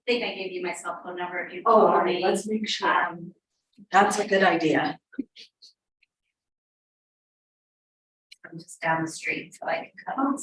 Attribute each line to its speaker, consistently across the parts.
Speaker 1: think I gave you my cell phone number if you
Speaker 2: Oh,
Speaker 1: call
Speaker 2: all right,
Speaker 1: me.
Speaker 2: let's make sure.
Speaker 3: That's a good idea.
Speaker 1: I'm just down the street, so I can come.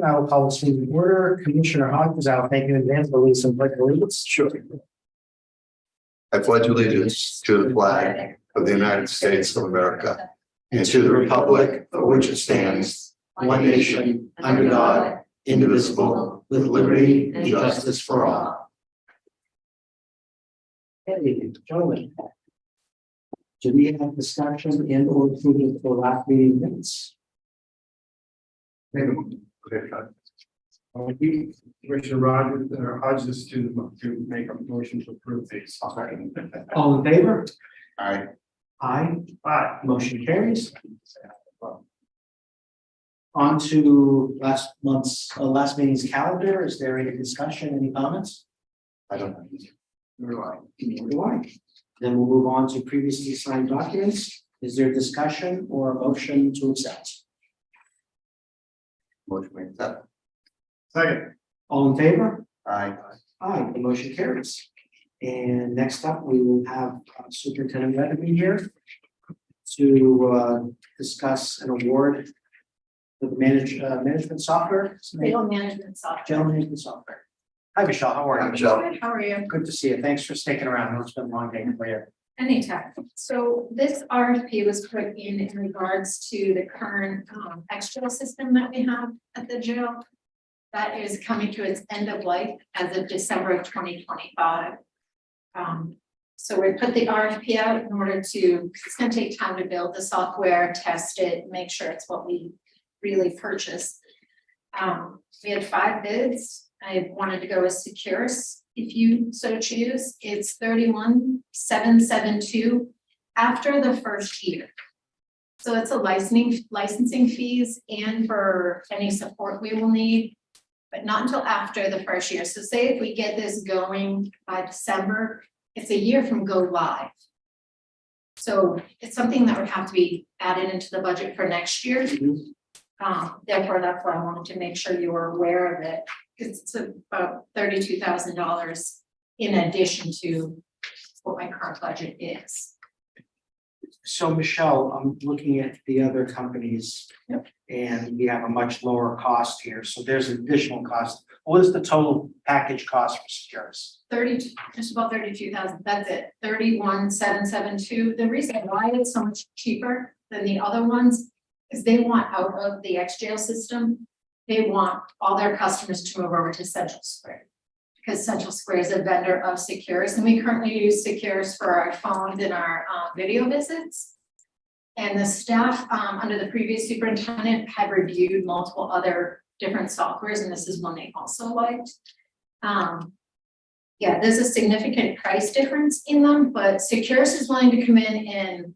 Speaker 4: I will call this meeting to order. Commissioner Hodges, I'll thank you in advance for releasing pledge of allegiance.
Speaker 5: Sure. I pledge allegiance to the flag of the United States of America and to the republic for which it stands, one nation, under God, indivisible, with liberty and justice for all.
Speaker 4: Hey, gentlemen. Do we have discussion and or approval for last meeting minutes?
Speaker 6: Commissioner Rogers, Hodges to make a motion to approve these.
Speaker 4: All in favor?
Speaker 5: Aye.
Speaker 4: Aye. Aye. Motion carries. On to last month's, last meeting's calendar. Is there any discussion, any comments?
Speaker 5: I don't know.
Speaker 4: Neither do I. Then we'll move on to previously signed documents. Is there discussion or a motion to accept?
Speaker 5: Motion made that.
Speaker 6: Second.
Speaker 4: All in favor?
Speaker 5: Aye.
Speaker 4: Aye, the motion carries. And next up, we will have Superintendent Reddick here to discuss an award The management software.
Speaker 1: Legal management software.
Speaker 4: General management software. Hi, Michelle, how are
Speaker 5: Hi,
Speaker 4: you?
Speaker 5: Michelle.
Speaker 1: Good, how are you?
Speaker 4: Good to see you. Thanks for sticking around. I know it's been a long day for you.
Speaker 1: Anytime. So this RFP was put in regards to the current extra system that we have at the jail. That is coming to its end of life as of December of 2025. So we put the RFP out in order to, it's gonna take time to build the software, test it, make sure it's what we really purchased. We had 5 bids. I wanted to go with Securus, if you so choose. It's 31,772 after the first year. So it's a licensing fees and for any support we will need, but not until after the first year. So say if we get this going by December, it's a year from go live. So it's something that would have to be added into the budget for next year. Therefore, that's why I wanted to make sure you were aware of it. It's about $32,000 in addition to what my current budget is.
Speaker 4: So Michelle, I'm looking at the other companies.
Speaker 1: Yep.
Speaker 4: And we have a much lower cost here. So there's an additional cost. What is the total package cost for Securus?
Speaker 1: Just about 32,000, that's it, 31,772. The reason why it's so much cheaper than the other ones is they want out of the X-Jail system. They want all their customers to move over to Central Square. Because Central Square is a vendor of Securus, and we currently use Securus for our phones and our video visits. And the staff under the previous superintendent had reviewed multiple other different softwares, and this is one they also liked. Yeah, there's a significant price difference in them, but Securus is willing to come in and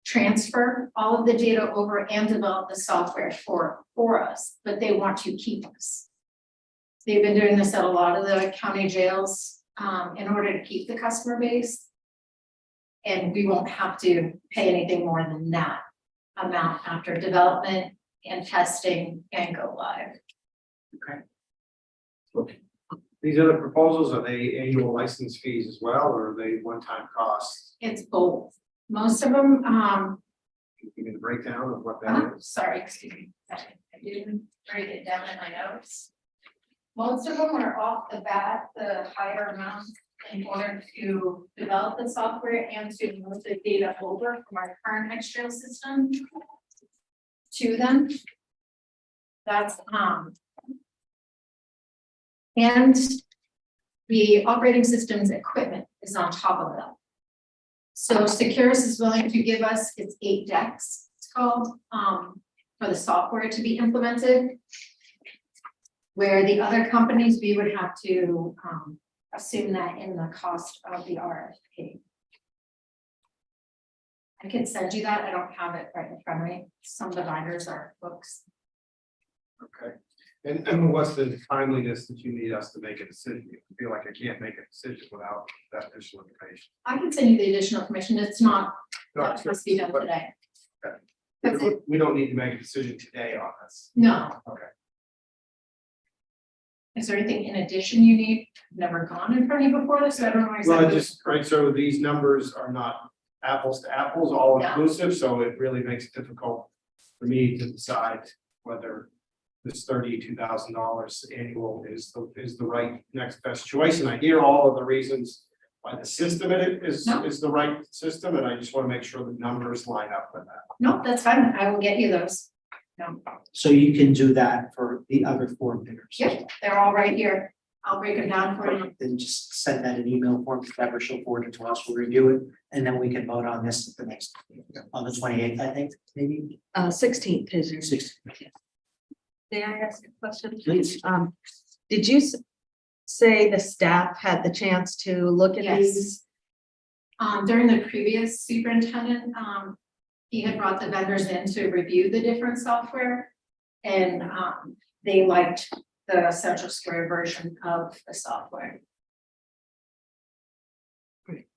Speaker 1: transfer all of the data over and develop the software for us, but they want to keep us. They've been doing this at a lot of the county jails in order to keep the customer base. And we won't have to pay anything more than that amount after development and testing and go live.
Speaker 6: These other proposals, are they annual license fees as well, or are they one-time costs?
Speaker 1: It's both. Most of them,
Speaker 6: Give me the breakdown of what that is.
Speaker 1: sorry, excuse me, I didn't write it down in my notes. Most of them are off the bat, the higher amounts in order to develop the software and to move the data over from our current X-Trail system to them. That's and the operating systems equipment is on top of that. So Securus is willing to give us its 8 decks, it's called, for the software to be implemented. Where the other companies, we would have to assume that in the cost of the RFP. I can send you that. I don't have it right in front of me. Some of the binders are books.
Speaker 6: Okay. And what's the timeliness that you need us to make a decision? I feel like I can't make a decision without that additional information.
Speaker 1: I can send you the additional information. It's not, that must be done
Speaker 6: But
Speaker 1: today. That's it.
Speaker 6: we don't need to make a decision today on this.
Speaker 1: No.
Speaker 6: Okay.
Speaker 1: Is there anything in addition you need? I've never gone in front of you before this, so I don't know.
Speaker 6: Well,
Speaker 1: exactly.
Speaker 6: right, so these numbers are not apples to apples, all
Speaker 1: Yeah.
Speaker 6: inclusive, so it really makes it difficult for me to decide whether this $32,000 annual is the right next best choice. And I hear all of the reasons why the system is the right system, and I just want to make sure the numbers line up with that.
Speaker 1: No, that's fine. I will get you those. No.
Speaker 4: So you can do that for the other 4 bidders.
Speaker 1: Yep, they're all right here. I'll break them down for you.
Speaker 4: Then just send that an email form to Deborah, she'll forward it to us, we'll review it, and then we can vote on this at the next, on the 28th, I think, maybe
Speaker 2: 16th is your.
Speaker 4: 16th.
Speaker 2: May I ask a question?
Speaker 4: Please.
Speaker 2: Did you say the staff had the chance to look at
Speaker 1: Yes.
Speaker 2: these?
Speaker 1: During the previous superintendent, he had brought the vendors in to review the different software. And they liked the Central Square version of the software.
Speaker 2: Great.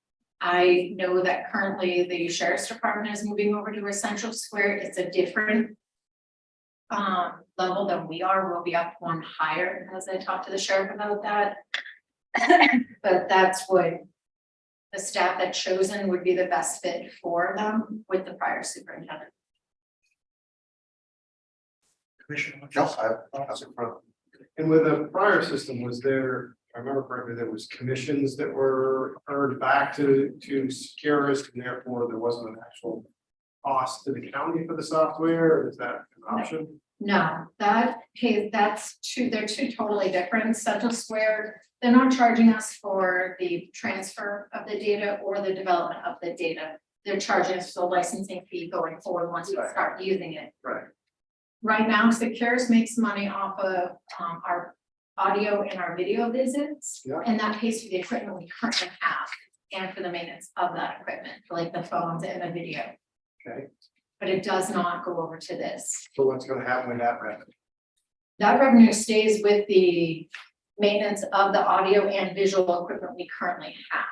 Speaker 1: I know that currently the sheriff's department is moving over to Central Square. It's a different level than we are. We'll be up one higher as I talk to the sheriff about that. But that's what the staff that's chosen would be the best fit for them with the prior superintendent.
Speaker 4: Commissioner?
Speaker 5: No, I was in front.
Speaker 6: And with the prior system, was there, if I remember correctly, there was commissions that were earned back to Securus, and therefore there wasn't an actual cost to the county for the software, is that an option?
Speaker 1: No, they're two totally different. Central Square, they're not charging us for the transfer of the data or the development of the data. They're charging us for the licensing fee going forward once we
Speaker 6: Right.
Speaker 1: start using it.
Speaker 6: Right.
Speaker 1: Right now, Securus makes money off of our audio and our video visits.
Speaker 6: Yeah.
Speaker 1: And that pays for the equipment we currently have and for the maintenance of that equipment, for like the phones and the video.
Speaker 6: Okay,
Speaker 1: But it does not go over to this.
Speaker 6: so what's gonna happen with that revenue?
Speaker 1: That revenue stays with the maintenance of the audio and visual equipment we currently have.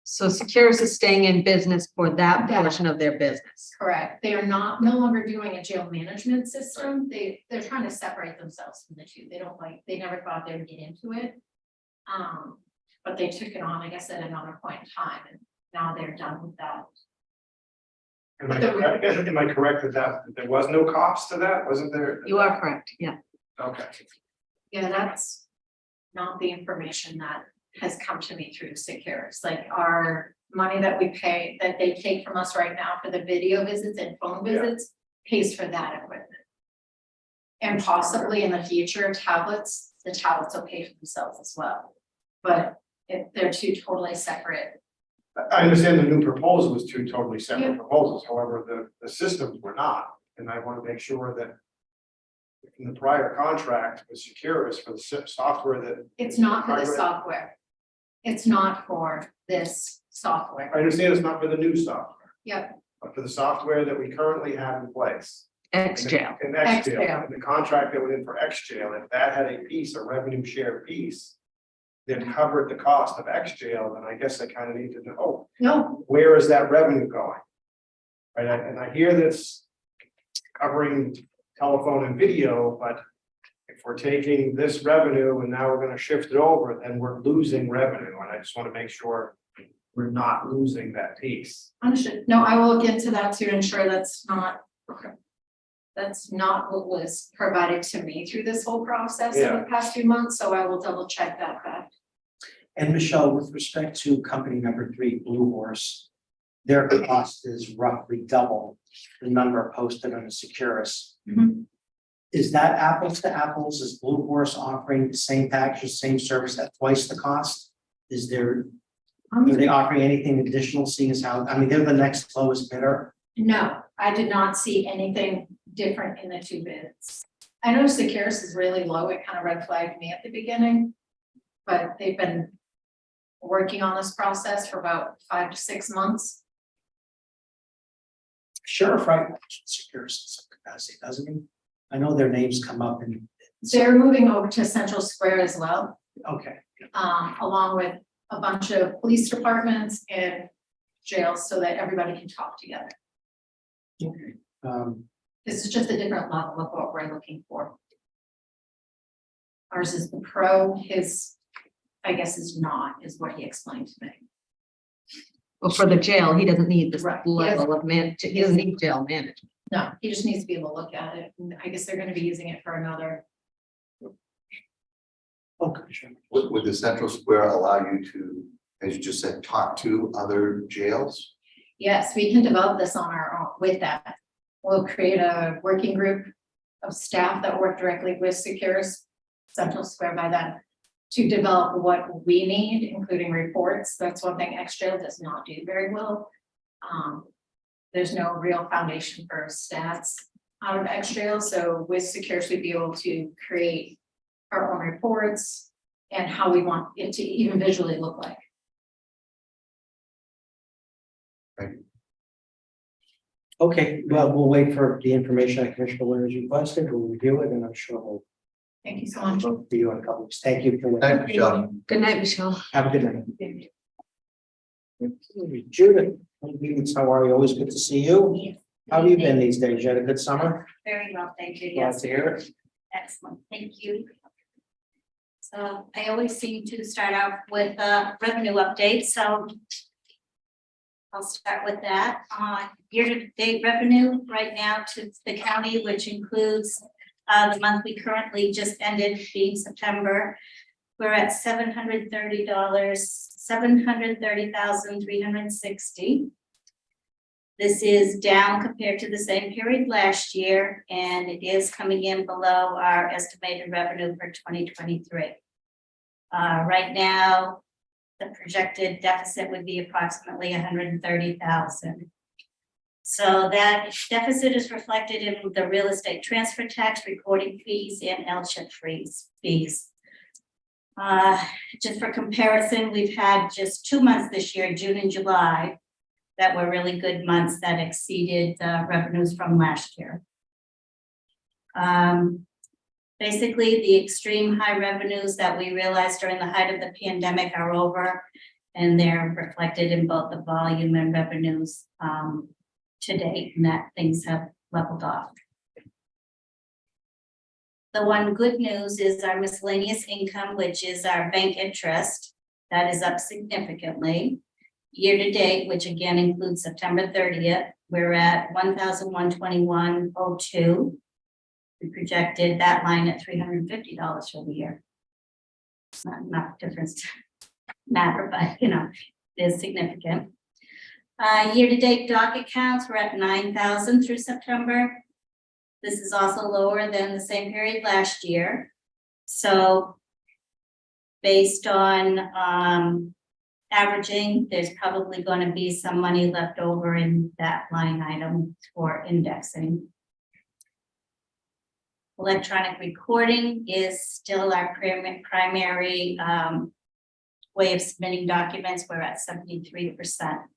Speaker 2: So Securus is staying in business for that
Speaker 1: Yeah.
Speaker 2: portion of their business.
Speaker 1: Correct. They are no longer doing a jail management system. They're trying to separate themselves from the two. They never thought they would get into it. But they took it on, I guess, at another point in time, and now they're done with that.
Speaker 6: Am I correct that there was no cost to that, wasn't there?
Speaker 2: You are correct, yeah.
Speaker 6: Okay,
Speaker 1: Yeah, that's not the information that has come to me through Securus. Like our money that we pay, that they take from us right now for the video visits and phone
Speaker 6: Yeah.
Speaker 1: visits pays for that equipment. And possibly in the future, tablets, the tablets will pay for themselves as well. But they're two totally separate.
Speaker 6: I understand the new proposal was two totally separate
Speaker 1: Yeah.
Speaker 6: proposals, however, the systems were not, and I want to make sure that in the prior contract with Securus for the software that,
Speaker 1: It's not for the
Speaker 6: Hardware.
Speaker 1: software. It's not for this software.
Speaker 6: I understand it's not for the new software,
Speaker 1: Yep,
Speaker 6: but for the software that we currently have in place.
Speaker 2: Ex jail.
Speaker 6: In X jail,
Speaker 1: X-Jail.
Speaker 6: and the contract that went in for X jail, if that had a piece, a revenue share piece that covered the cost of X jail, then I guess I kind of need to know,
Speaker 1: no,
Speaker 6: where is that revenue going? Right, and I hear this covering telephone and video, but if we're taking this revenue and now we're gonna shift it over, then we're losing revenue, and I just want to make sure we're not losing that piece.
Speaker 1: understood. No, I will look into that to ensure that's not what was provided to me through this whole process in the past few months, so I will double check that fact.
Speaker 4: And Michelle, with respect to company number 3, Blue Horse, their cost is roughly double the number posted on the Securus.
Speaker 1: Mhm.
Speaker 4: Is that apples to apples? Is Blue Horse offering the same package, same service at twice the cost? Are they offering anything additional, seeing as how, I mean, they're the next lowest bidder?
Speaker 1: No, I did not see anything different in the two bids. I know Securus is really low. It kind of red flagged me at the beginning. But they've been working on this process for about 5 to 6 months.
Speaker 4: Sheriff Wright mentioned Securus in some capacity, doesn't he? I know their names come up in.
Speaker 1: They're moving over to Central Square as well,
Speaker 4: Okay,
Speaker 1: along with a bunch of police departments and jails so that everybody can talk together.
Speaker 4: okay.
Speaker 1: This is just a different level of what we're looking for. Ours is the pro, his, I guess, is not, is what he explained to me.
Speaker 2: Well, for the jail, he doesn't need this
Speaker 1: Right.
Speaker 2: level of he doesn't need jail management.
Speaker 1: No, he just needs to be able to look at it. And I guess they're gonna be using it for another.
Speaker 4: Okay, sure.
Speaker 5: Would the Central Square allow you to, as you just said, talk to other jails?
Speaker 1: Yes, we can develop this on our own with that. We'll create a working group of staff that work directly with Securus Central Square by then to develop what we need, including reports. That's one thing X-Jail does not do very well. There's no real foundation for stats out of X-Jail, so with Securus, we'd be able to create our own reports and how we want it to even visually look like.
Speaker 4: Okay, well, we'll wait for the information that Commissioner Winters requested. We'll review it, and I'm sure we'll
Speaker 1: Thank you so much.
Speaker 4: vote for you in a couple weeks. Thank you for
Speaker 5: Thank you, Michelle.
Speaker 2: Good night, Michelle.
Speaker 4: Have a good night. Judith, how are you? Always good to see you. How have you been these days? You had a good summer?
Speaker 7: Very well, thank you.
Speaker 4: Glad
Speaker 7: Yes,
Speaker 4: to hear it.
Speaker 7: excellent, thank you. So I always seem to start out with revenue updates, so I'll start with that. Year-to-date revenue right now to the county, which includes the month we currently just ended, being September. We're at $730, $730,360. This is down compared to the same period last year, and it is coming in below our estimated revenue for 2023. Right now, the projected deficit would be approximately 130,000. So that deficit is reflected in the real estate transfer tax, recording fees, and LCHIP fees. Just for comparison, we've had just 2 months this year, June and July, that were really good months that exceeded revenues from last year. Basically, the extreme high revenues that we realized during the height of the pandemic are over, and they're reflected in both the volume and revenues to date, and that things have leveled off. The one good news is our miscellaneous income, which is our bank interest, that is up significantly. Year to date, which again includes September 30th, we're at $1,121.02. We projected that line at $350 for the year. It's not enough difference to matter, but you know, it is significant. Year-to-date docket counts, we're at 9,000 through September. This is also lower than the same period last year. So based on averaging, there's probably going to be some money left over in that line item for indexing. Electronic recording is still our primary way of submitting documents. We're at 73%.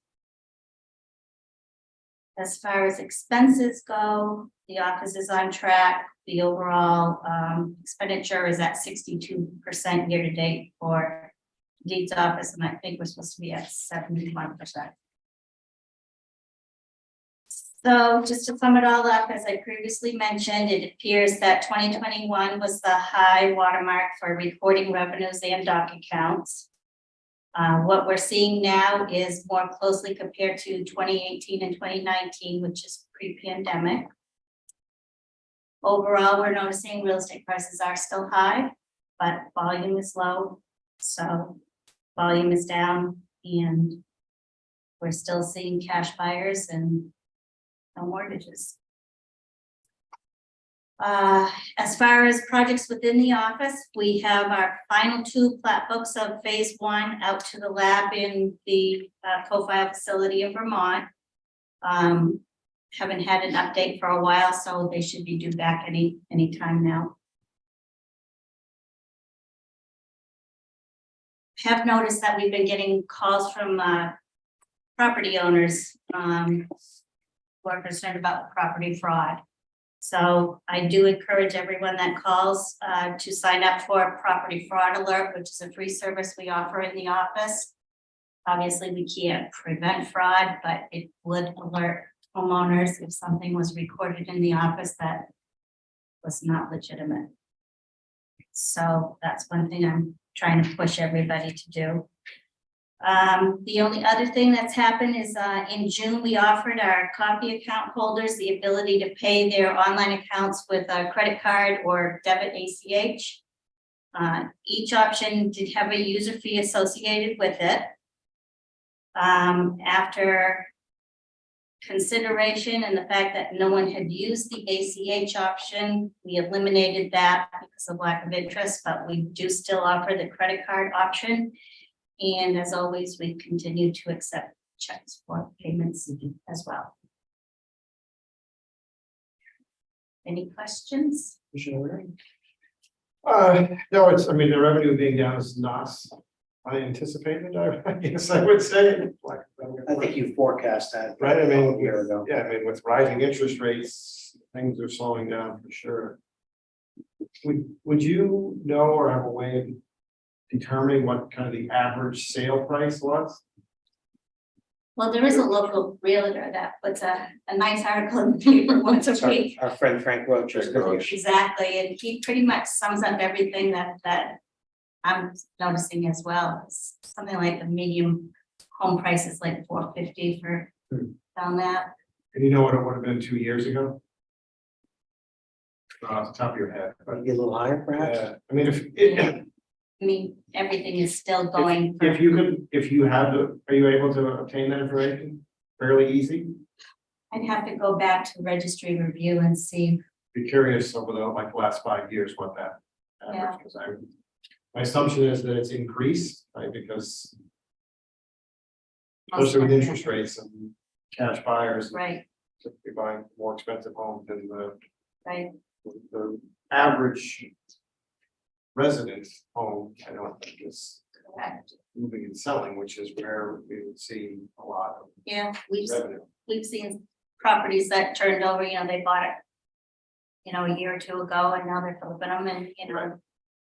Speaker 7: As far as expenses go, the office is on track. The overall expenditure is at 62% year to date for deeds office, and I think we're supposed to be at 71%. So just to sum it all up, as I previously mentioned, it appears that 2021 was the high watermark for recording revenues and docket counts. What we're seeing now is more closely compared to 2018 and 2019, which is pre-pandemic. Overall, we're noticing real estate prices are still high, but volume is low. So volume is down, and we're still seeing cash buyers and no mortgages. As far as projects within the office, we have our final 2 plat books of phase 1 out to the lab in the co-file facility in Vermont. Haven't had an update for a while, so they should be due back any time now. Have noticed that we've been getting calls from property owners who are concerned about property fraud. So I do encourage everyone that calls to sign up for a property fraud alert, which is a free service we offer in the office. Obviously, we can't prevent fraud, but it would alert homeowners if something was recorded in the office that was not legitimate. So that's one thing I'm trying to push everybody to do. The only other thing that's happened is in June, we offered our coffee account holders the ability to pay their online accounts with a credit card or debit ACH. Each option did have a user fee associated with it. After consideration and the fact that no one had used the ACH option, we eliminated that because of lack of interest, but we do still offer the credit card option. And as always, we continue to accept checks for payments as well. Any questions?
Speaker 6: No, it's, I mean, the revenue being down is not unanticipated, I guess I would say. Like,
Speaker 4: I think you forecast that.
Speaker 6: Right, I mean,
Speaker 4: a year ago.
Speaker 6: yeah, I mean, with rising interest rates, things are slowing down for sure. Would you know or have a way of determining what kind of the average sale price was?
Speaker 7: Well, there is a local realtor that puts a nice article in the paper once a week.
Speaker 4: Our friend Frank Roach is good.
Speaker 7: Exactly, and he pretty much sums up everything that I'm noticing as well. It's something like the medium home price is like $450 for Belknap.
Speaker 6: And you know what it would have been 2 years ago? Not off the top of your head, but
Speaker 4: Maybe a little higher perhaps?
Speaker 6: yeah, I mean, if
Speaker 7: I mean, everything is still going for,
Speaker 6: if you could, if you have the, are you able to obtain that information? Fairly easy?
Speaker 7: I'd have to go back to registry review and see.
Speaker 6: Be curious over the like last 5 years what that
Speaker 7: Yeah.
Speaker 6: average, because my assumption is that it's increased, right, because especially with interest rates and cash buyers
Speaker 7: Right,
Speaker 6: typically buying more expensive homes than
Speaker 7: right.
Speaker 6: the average resident home, I don't think is
Speaker 7: Correct.
Speaker 6: moving and selling, which is where we would see a lot of
Speaker 7: Yeah,
Speaker 6: revenue.
Speaker 7: we've seen properties that turned over, they bought it, a year or two ago, and now they're flipping them and,
Speaker 6: Right.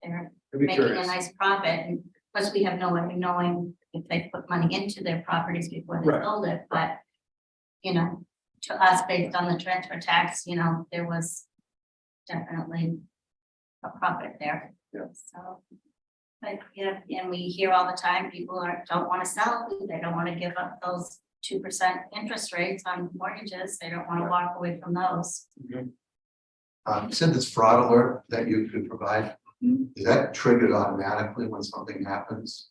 Speaker 7: they're
Speaker 6: I'd be
Speaker 7: making a
Speaker 6: curious.
Speaker 7: nice profit. And plus, we have no way of knowing if they put money into their properties before they
Speaker 6: Right.
Speaker 7: sold it, but, to us, based on the transfer tax, there was definitely a profit there.
Speaker 6: Yeah.
Speaker 7: So, but, and we hear all the time, people don't want to sell, they don't want to give up those 2% interest rates on mortgages, they don't want to walk away from those.
Speaker 5: You said this fraud alert that you could provide,
Speaker 7: Mhm.
Speaker 5: is that triggered automatically when something happens?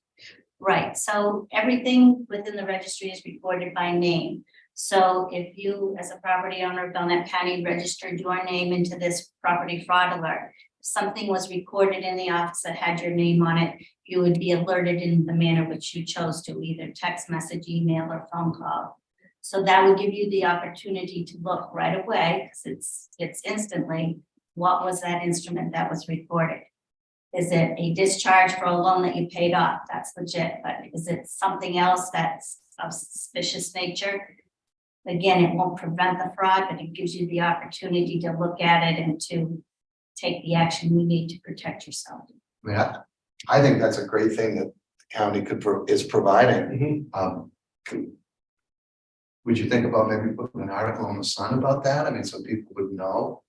Speaker 7: Right, so everything within the registry is recorded by name. So if you, as a property owner of Belknap County, registered your name into this property fraud alert, if something was recorded in the office that had your name on it, you would be alerted in the manner which you chose to, either text message, email, or phone call. So that would give you the opportunity to look right away, because it's instantly, what was that instrument that was recorded? Is it a discharge for a loan that you paid off? That's legit, but is it something else that's of suspicious nature? Again, it won't prevent the fraud, but it gives you the opportunity to look at it and to take the action you need to protect yourself.
Speaker 5: I mean, I think that's a great thing that the county is providing.
Speaker 6: Mhm.
Speaker 5: Would you think about maybe putting an article in the Sun about that? I mean, so people would know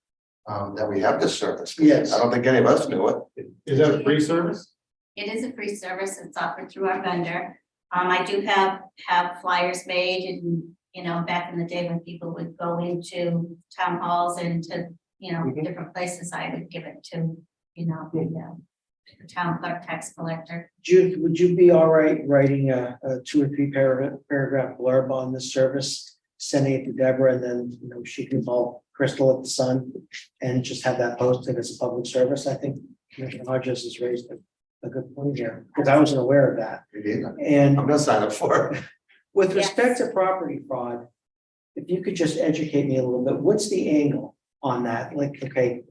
Speaker 5: that we have this service.
Speaker 4: Yes.
Speaker 5: I don't think any of us knew it.
Speaker 6: Is that a free service?
Speaker 7: It is a free service. It's offered through our vendor. I do have flyers made and, back in the day when people would go into town halls and to,
Speaker 6: Mhm.
Speaker 7: different places, I would give it to, the town clerk, tax collector.
Speaker 4: Jude, would you be all right writing a 2 or 3 paragraph blurb on this service? Sending it to Deborah, and then, she can call Crystal at the Sun and just have that posted as a public service. I think Commissioner Hodges has raised a good point here, because I wasn't aware of that.
Speaker 5: Maybe I'm
Speaker 4: And
Speaker 5: gonna sign up for it.
Speaker 4: with
Speaker 7: Yes.
Speaker 4: respect to property fraud, if you could just educate me a little bit, what's the angle on that? Like, okay,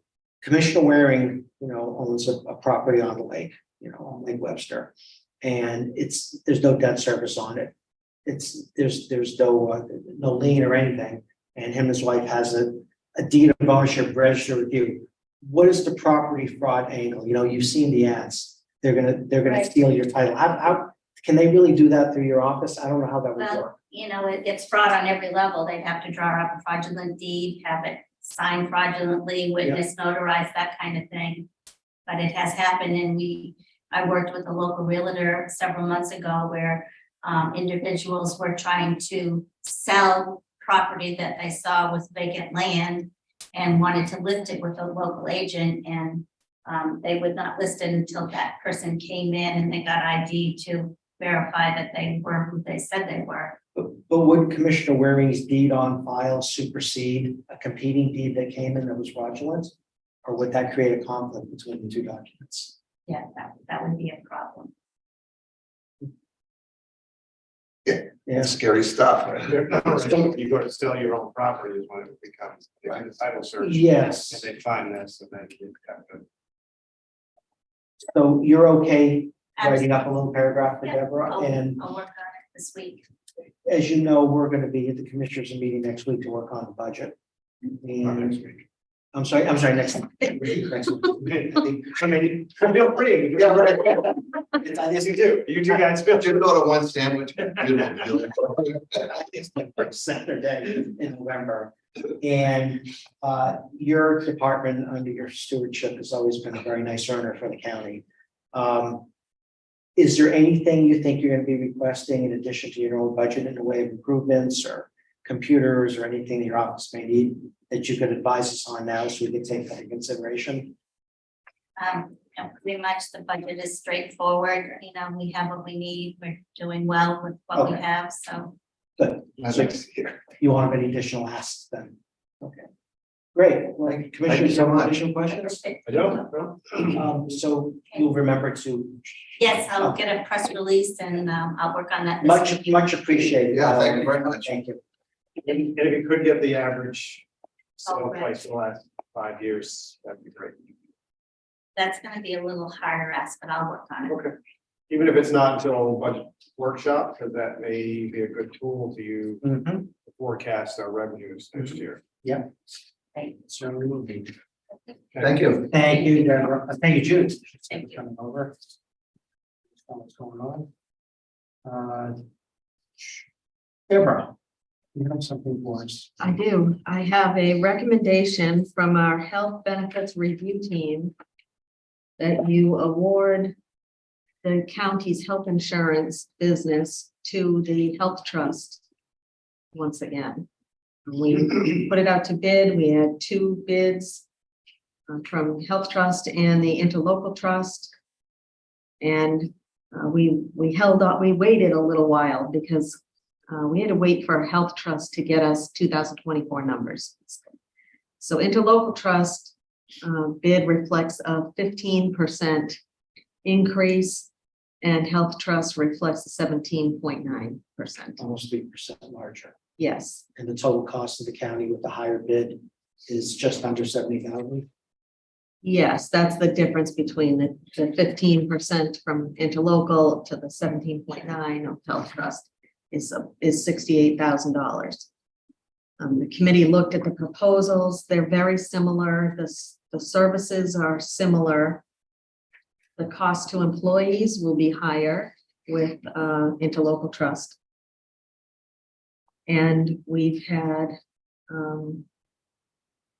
Speaker 4: Commissioner Waring, owns a property on the lake, on Lake Webster. And there's no debt service on it. There's no lien or anything. And him and his wife has a deed of ownership registered with you. What is the property fraud angle? You've seen the ads. They're gonna
Speaker 7: Right.
Speaker 4: steal your title. How can they really do that through your office? I don't know how that would
Speaker 7: Well,
Speaker 4: work.
Speaker 7: it's fraud on every level. They'd have to draw up a fraudulent deed, have it signed fraudulently, witness notarized, that kind of thing. But it has happened, and I worked with a local realtor several months ago where individuals were trying to sell property that they saw was vacant land and wanted to list it with a local agent, and they would not list it until that person came in and they got ID to verify that they were who they said they were.
Speaker 4: But would Commissioner Waring's deed on file supersede a competing deed that came in that was fraudulent? Or would that create a conflict between the two documents?
Speaker 7: Yeah, that would be a problem.
Speaker 4: Yeah.
Speaker 5: Scary stuff.
Speaker 6: You go to sell your own property is when it becomes a title search.
Speaker 4: Yes.
Speaker 6: And they find this and then you have to.
Speaker 4: So you're okay writing up a little paragraph for
Speaker 7: Yeah.
Speaker 4: Deborah? And
Speaker 7: I'll work on it this week.
Speaker 4: as you know, we're going to be at the commissioners meeting next week to work on the budget.
Speaker 6: Next
Speaker 4: And
Speaker 6: week.
Speaker 4: I'm sorry, next week. Next week.
Speaker 6: I mean, feel free.
Speaker 5: Yeah, right.
Speaker 4: Yes, you do.
Speaker 6: You two guys feel.
Speaker 5: Did you go to one sandwich?
Speaker 4: It's my first Saturday in November. And your department under your stewardship has always been a very nice earner for the county. Is there anything you think you're gonna be requesting in addition to your own budget in the way of improvements or computers or anything that your office may need that you could advise us on now so we can take that into consideration?
Speaker 7: Pretty much the budget is straightforward, you know, we have what we need, we're doing well with what we
Speaker 4: Okay.
Speaker 7: have, so.
Speaker 4: Good.
Speaker 5: I'd like to see it.
Speaker 4: You won't have any additional asks then? Okay. Great. Well, Commissioners,
Speaker 5: so
Speaker 4: have
Speaker 5: much.
Speaker 4: additional questions?
Speaker 6: I don't, no.
Speaker 4: So you'll remember to,
Speaker 7: Yes, I'll get a press release and I'll work on that. this week.
Speaker 4: much appreciated.
Speaker 5: Yeah, thank you very much.
Speaker 4: Thank you.
Speaker 6: And if you could get the average sale
Speaker 7: Okay.
Speaker 6: price in the last 5 years, that'd be great.
Speaker 7: That's gonna be a little harder ask, but I'll work on it.
Speaker 6: Okay. Even if it's not until budget workshop, because that may be a good tool to use
Speaker 4: Mhm.
Speaker 6: to forecast our revenues next year.
Speaker 4: Certainly will be.
Speaker 5: Thank you.
Speaker 4: Thank you, Deborah. Thank you, Jude.
Speaker 7: Thank you.
Speaker 4: Coming over. What's going on? Deborah, you have something for us?
Speaker 2: I do. I have a recommendation from our health benefits review team that you award the county's health insurance business to the health trust once again. We put it out to bid. We had 2 bids from Health Trust and the Interlocal Trust. And we waited a little while because we had to wait for Health Trust to get us 2024 numbers. So Interlocal Trust bid reflects a 15% increase and Health Trust reflects a 17.9%.
Speaker 4: Almost 3% larger.
Speaker 2: Yes,
Speaker 4: And the total cost of the county with the higher bid is just under 70,000.
Speaker 2: yes, that's the difference between the 15% from interlocal to the 17.9 of Health Trust is $68,000. The committee looked at the proposals. They're very similar. The services are similar. The cost to employees will be higher with Interlocal Trust. And we've had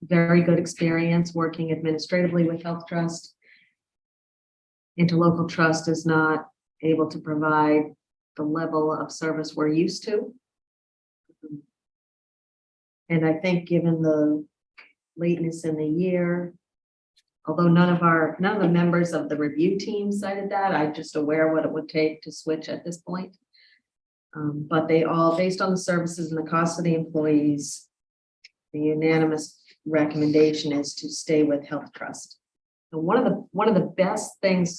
Speaker 2: very good experience working administratively with Health Trust. Interlocal Trust is not able to provide the level of service we're used to. And I think given the lateness in the year, although none of the members of the review team cited that, I'm just aware what it would take to switch at this point. But they all, based on the services and the cost of the employees, the unanimous recommendation is to stay with Health Trust. And one of the best things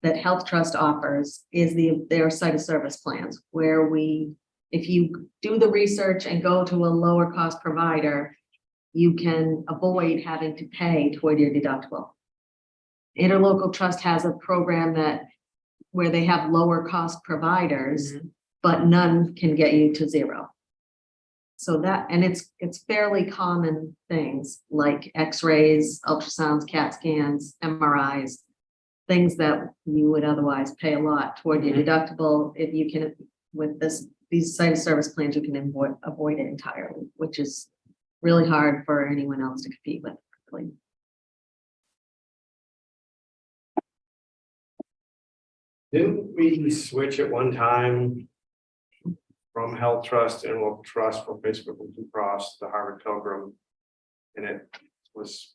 Speaker 2: that Health Trust offers is their site of service plans, where if you do the research and go to a lower cost provider, you can avoid having to pay toward your deductible. Interlocal Trust has a program where they have lower cost providers, but none can get you to zero. So it's fairly common things like x-rays, ultrasounds, CAT scans, MRIs, things that you would otherwise pay a lot toward your deductible. If you can, with these site of service plans, you can avoid it entirely, which is really hard for anyone else to compete with.
Speaker 6: Didn't we switch at one time from Health Trust and Local Trust for basically from Blue Cross to Harvard Pilgrim? And it was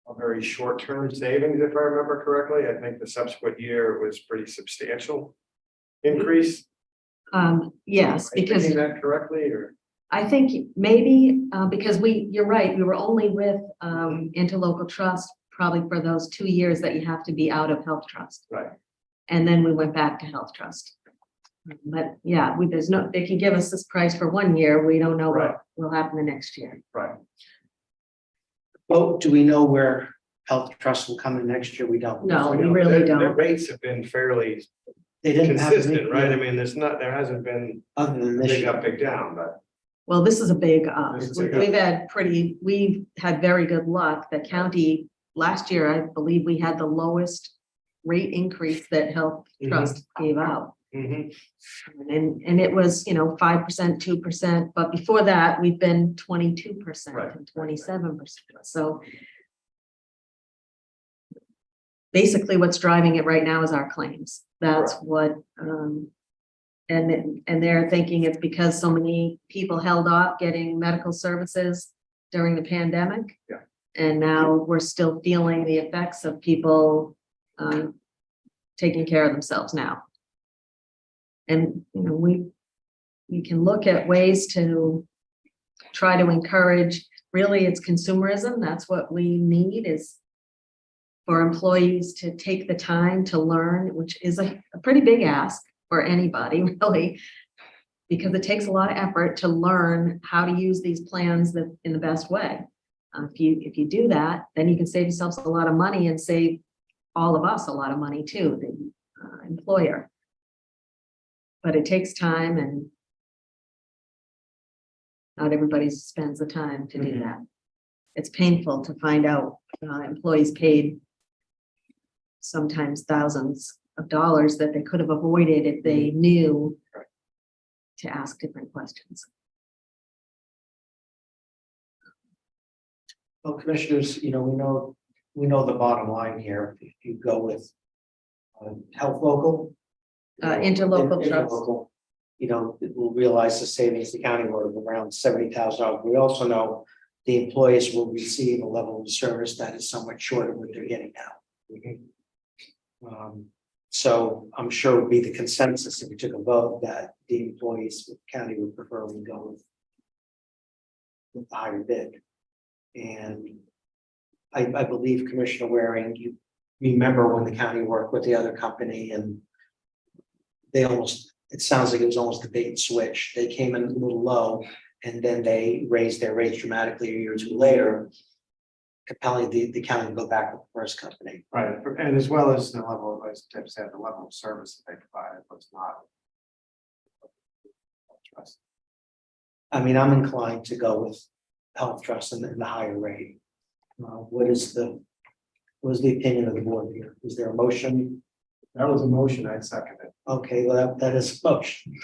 Speaker 6: a very short-term savings, if I remember correctly. I think the subsequent year it was pretty substantial increase.
Speaker 2: Yes,
Speaker 6: Am I
Speaker 2: because
Speaker 6: thinking that correctly, or?
Speaker 2: I think maybe because you're right, we were only with Interlocal Trust probably for those 2 years that you have to be out of Health Trust.
Speaker 6: Right.
Speaker 2: And then we went back to Health Trust. But yeah, they can give us this price for 1 year. We don't know
Speaker 6: Right.
Speaker 2: what will happen the next year.
Speaker 6: Right.
Speaker 4: Well, do we know where Health Trust will come in next year? We don't.
Speaker 2: No, we
Speaker 6: You know,
Speaker 2: really
Speaker 6: the
Speaker 2: don't.
Speaker 6: rates have been fairly
Speaker 4: They didn't have. a big
Speaker 6: consistent, right? I
Speaker 4: deal
Speaker 6: mean, there hasn't been
Speaker 4: Other than
Speaker 6: a
Speaker 4: this
Speaker 6: big
Speaker 4: year.
Speaker 6: up, big down, but.
Speaker 2: Well, this is a big up.
Speaker 6: This is a big
Speaker 2: We've had very good luck. The county, last year, I believe we had the lowest rate increase that Health Trust gave out.
Speaker 6: Mhm.
Speaker 2: And it was, 5%, 2%, but before that, we've been 22%
Speaker 6: Right.
Speaker 2: and 27%. So basically what's driving it right now is our claims. That's what, and they're thinking it's because so many people held off getting medical services during the pandemic.
Speaker 6: Yeah.
Speaker 2: And now we're still feeling the effects of people taking care of themselves now. And, you know, we can look at ways to try to encourage, really it's consumerism. That's what we need, is for employees to take the time to learn, which is a pretty big ask for anybody, really, because it takes a lot of effort to learn how to use these plans in the best way. If you do that, then you can save yourselves a lot of money and save all of us a lot of money too, the employer. But it takes time, and not everybody spends the time to do that. It's painful to find out employees paid sometimes thousands of dollars that they could have avoided if they knew to ask different questions.
Speaker 4: Well, commissioners, you know, we know the bottom line here. If you go with health local.
Speaker 2: Interlocal trust.
Speaker 4: Interlocal, you know, we'll realize the savings the county will of around $70,000. We also know the employees will receive a level of service that is somewhat short of what they're getting now. So I'm sure it would be the consensus if we took a vote that the employees of the county would prefer we go with the higher bid. And I believe Commissioner Waring, you remember when the county worked with the other company, and they almost, it sounds like it was almost a bait and switch. They came in a little low, and then they raised their rates dramatically a year or two later, compelling the county to go back with the first company.
Speaker 6: Right, and as well as the level, as Tim said, the level of service that they provided was not.
Speaker 4: I mean, I'm inclined to go with Health Trust and the higher rate. What is the opinion of the board here? Is there a motion?
Speaker 6: That was a motion, I'd second it.
Speaker 4: Okay, well, that is a motion.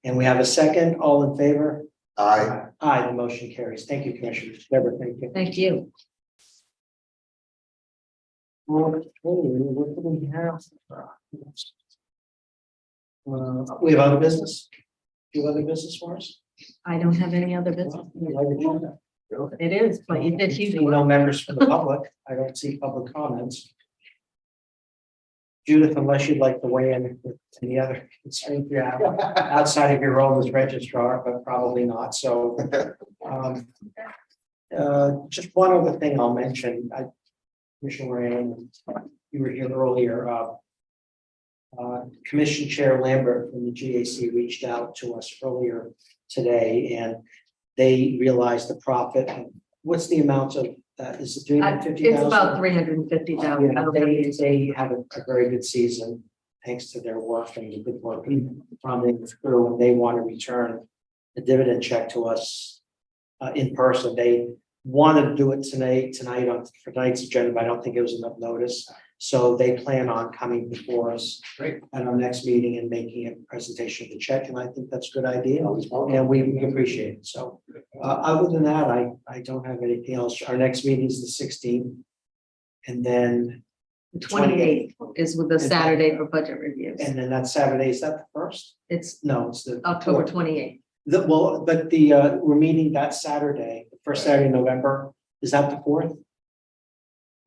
Speaker 4: And we have a second, all in favor?
Speaker 5: Aye.
Speaker 4: Aye, the motion carries. Thank you, Commissioners. Deborah, thank you.
Speaker 2: Thank you.
Speaker 4: Okay, what do we have? We have other business? Do you have other business for us?
Speaker 2: I don't have any other business. It is, but you did huge
Speaker 4: No
Speaker 2: work.
Speaker 4: members from the public. I don't see public comments. Judith, unless you'd like to weigh in with any other concerns you have outside of your role as registrar, but probably not. So just one other thing I'll mention. Commissioner Rand, you were here earlier. Commission Chair Lambert from the GAC reached out to us earlier today, and they realized the profit. What's the amount of, is it 350,000?
Speaker 2: It's about 350,000.
Speaker 4: Yeah, they have a very good season, thanks to their work and the good work from the crew, and they want to return the dividend check to us in person. They wanted to do it tonight on for tonight's agenda, but I don't think it was enough notice. So they plan on coming before us at our next meeting and making a presentation of the check, and I think that's a good idea, and we appreciate it. So other than that, I don't have anything else. Our next meeting is the 16th, and then
Speaker 2: The 28th is with the Saturday for budget reviews.
Speaker 4: and then that Saturday, is that the first?
Speaker 2: It's
Speaker 4: No, it's the
Speaker 2: October
Speaker 4: 4th.
Speaker 2: 28th.
Speaker 4: We're meeting that Saturday, the first Saturday in November. Is that the 4th?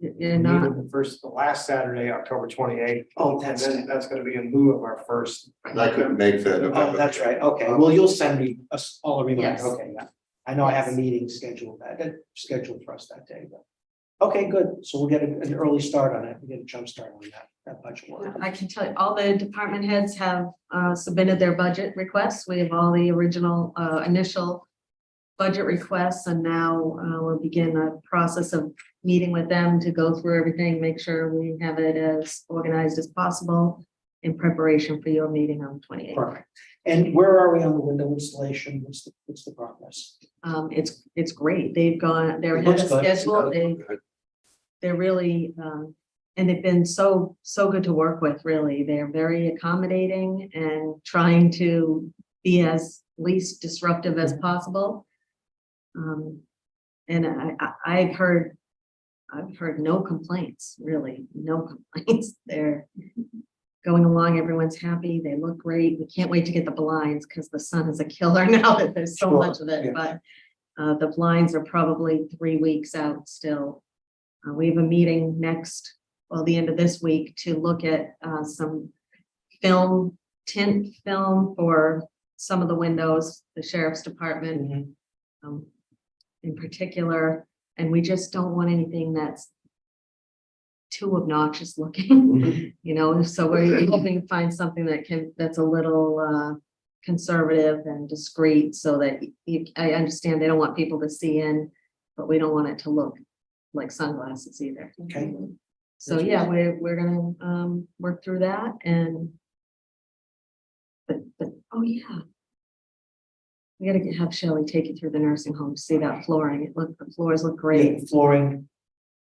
Speaker 2: You're not,
Speaker 6: The last Saturday, October 28th.
Speaker 4: Oh,
Speaker 6: And then that's gonna be in lieu of our first.
Speaker 5: I couldn't make that.
Speaker 4: Oh, that's right. Okay, well, you'll send me us all a reminder.
Speaker 2: Yes.
Speaker 4: Okay, yeah. I know I have a meeting scheduled scheduled for us that day, but. Okay, good. So we'll get an early start on it. We get a jump start on that budget work.
Speaker 2: I can tell you, all the department heads have submitted their budget requests. We have all the original initial budget requests, and now we'll begin a process of meeting with them to go through everything, make sure we have it as organized as possible in preparation for your meeting on the 28th.
Speaker 4: Perfect. And where are we on the window installation? What's the progress?
Speaker 2: It's great. They've gone, they're
Speaker 4: It
Speaker 2: ahead
Speaker 4: looks
Speaker 2: of
Speaker 4: good.
Speaker 2: schedule. They're really, and they've been so good to work with, really. They're very accommodating and trying to be as least disruptive as possible. And I've heard I've heard no complaints, really, no complaints. They're going along, everyone's happy, they look great. We can't wait to get the blinds because the sun is a killer now that there's so
Speaker 4: Sure,
Speaker 2: much of
Speaker 4: yeah.
Speaker 2: it, but the blinds are probably 3 weeks out still. We have a meeting next, well, the end of this week to look at some tint film for some of the windows, the sheriff's department in particular. And we just don't want anything that's too obnoxious looking, you know, so we're hoping to find something that's a little conservative and discreet so that I understand they don't want people to see in, but we don't want it to look like sunglasses either.
Speaker 4: Okay.
Speaker 2: So yeah, we're gonna work through that and but oh yeah. We gotta have Shelley take you through the nursing home, to see that flooring. The floors look great.
Speaker 4: Yeah, flooring,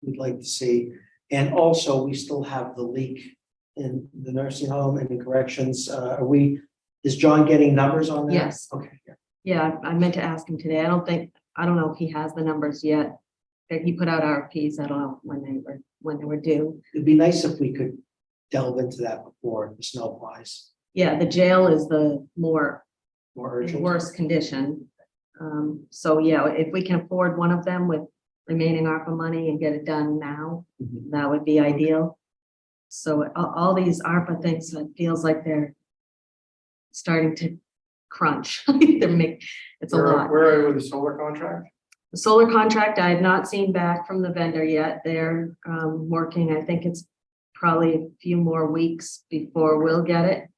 Speaker 4: we'd like to see, and also we still have the leak in the nursing home and in corrections. Is John getting numbers on that?
Speaker 2: Yes.
Speaker 4: Okay, yeah.
Speaker 2: Yeah, I meant to ask him today. I don't know if he has the numbers yet. That he put out RFPs, I don't know when they were due.
Speaker 4: It'd be nice if we could delve into that before the snow flies.
Speaker 2: Yeah, the jail is the more
Speaker 4: More urgent.
Speaker 2: worse condition. So yeah, if we can afford one of them with remaining ARPA money and get it done now,
Speaker 4: Mhm.
Speaker 2: that would be ideal. So all these ARPA things, it feels like they're starting to crunch. It's a lot.
Speaker 6: Where are we with the solar contract?
Speaker 2: The solar contract, I have not seen back from the vendor yet. They're working, I think it's probably a few more weeks before we'll get it.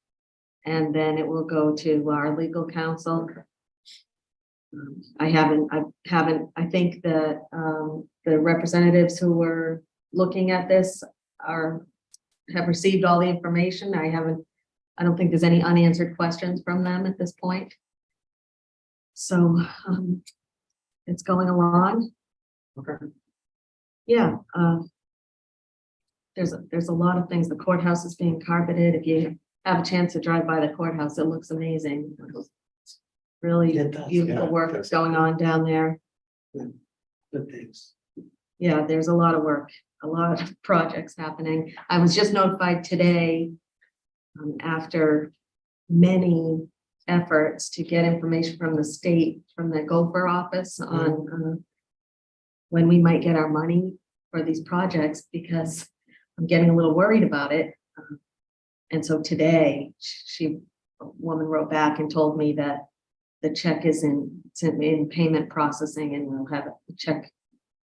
Speaker 2: And then it will go to our legal counsel. I think that the representatives who were looking at this have received all the information. I don't think there's any unanswered questions from them at this point. So it's going along.
Speaker 4: Okay.
Speaker 2: Yeah. There's a lot of things. The courthouse is being carpeted. If you have a chance to drive by the courthouse, it looks amazing. Really
Speaker 4: It does,
Speaker 2: beautiful
Speaker 5: yeah.
Speaker 2: work that's going on down there.
Speaker 4: Good things.
Speaker 2: Yeah, there's a lot of work, a lot of projects happening. I was just notified today, after many efforts to get information from the state, from the Gopher office on when we might get our money for these projects, because I'm getting a little worried about it. And so today, a woman wrote back and told me that the check is in payment processing and we'll have the check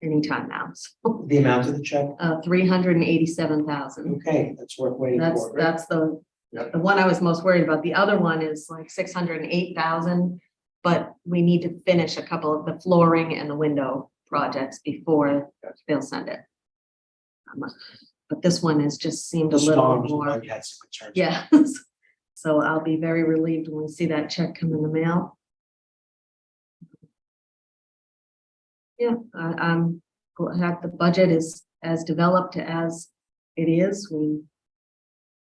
Speaker 2: anytime now. So,
Speaker 4: The amount of the check,
Speaker 2: 387,000.
Speaker 4: okay, that's worth waiting for.
Speaker 2: That's the
Speaker 5: Yep.
Speaker 2: one I was most worried about. The other one is like 608,000, but we need to finish a couple of the flooring and the window projects before they'll send it. But this one has just seemed a
Speaker 4: The
Speaker 2: little
Speaker 4: storms,
Speaker 2: more.
Speaker 4: we had some concerns.
Speaker 2: Yeah, so I'll be very relieved when we see that check come in the mail. Yeah, I'm glad the budget is as developed as it is.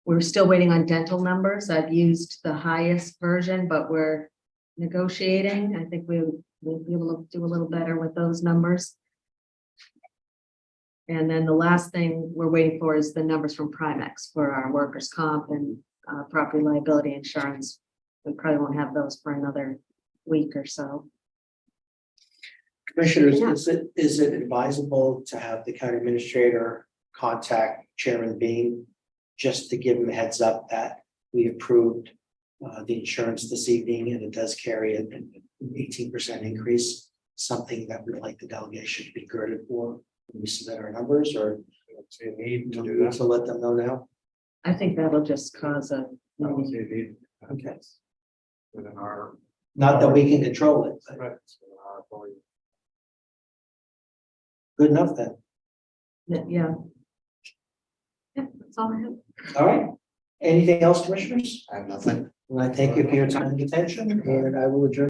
Speaker 2: We're still waiting on dental numbers. I've used the highest version, but we're negotiating. I think we'll be able to do a little better with those numbers. And then the last thing we're waiting for is the numbers from Primex for our workers' comp and property liability insurance. We probably won't have those for another week or so.
Speaker 4: Commissioners,
Speaker 2: Yeah.
Speaker 4: is it advisable to have the county administrator contact Chairman Bean just to give him a heads up that we approved the insurance this evening and it does carry an 18% increase, something that we'd like the delegation to be girded for when we submit our numbers, or
Speaker 6: I don't see a need to
Speaker 4: do
Speaker 6: do
Speaker 4: we need
Speaker 6: that.
Speaker 4: to let them know now?
Speaker 2: I think that'll just cause a.
Speaker 6: I don't see a need.
Speaker 4: Okay.
Speaker 6: Within our,
Speaker 4: Not that we can control it, but
Speaker 6: right, within our authority.
Speaker 4: good enough then.
Speaker 2: Yeah. Yeah, that's all I have.
Speaker 4: All right. Anything else, commissioners?
Speaker 5: I have nothing.
Speaker 4: Well, I thank you for your time and attention, and I will adjourn.